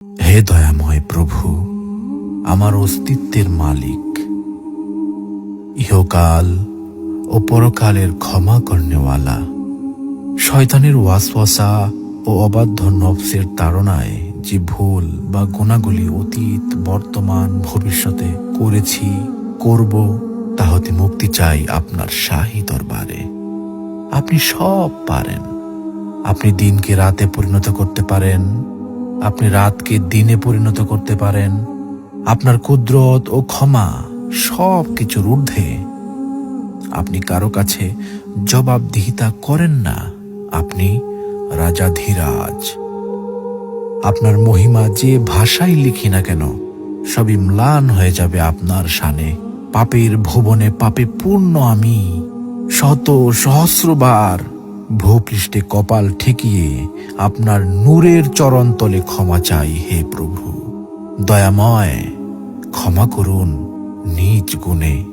হে দয়াময় প্রভু, আমার অস্তিত্বের মালিক, ইহকাল ও পরকালের ক্ষমা করনেওয়ালা, শয়তানের ওয়াসওয়াসা ও অবাধ্য নফসের তাড়নায় যে ভুল বা গুনাহগুলি অতীত, বর্তমান, ভবিষ্যতে করেছি, করব, তা হতে মুক্তি চাই আপনার শাহী দরবারে। আপনি সব পারেন। আপনি দিনকে রাতে পরিণত করতে পারেন, আপনি রাতকে দিনে পরিণত করতে পারেন। আপনার কুদরত ও ক্ষমা সব কিছুর ঊর্ধ্বে। আপনি কারো কাছে জবাবদিহিতা করেন না। আপনি রাজাধিরাজ। আপনার মহিমা যে ভাষায় লিখি না কেন, সবই ম্লান হয়ে যাবে আপনার শানে। পাপের ভুবনে পাপে পূর্ণ আমি শত সহস্রবার ভূপৃষ্ঠে কপাল ঠেকিয়ে আপনার নূরের চরণতলে ক্ষমা চাই। হে প্রভু দয়াময়, ক্ষমা করুন নিজ গুণে।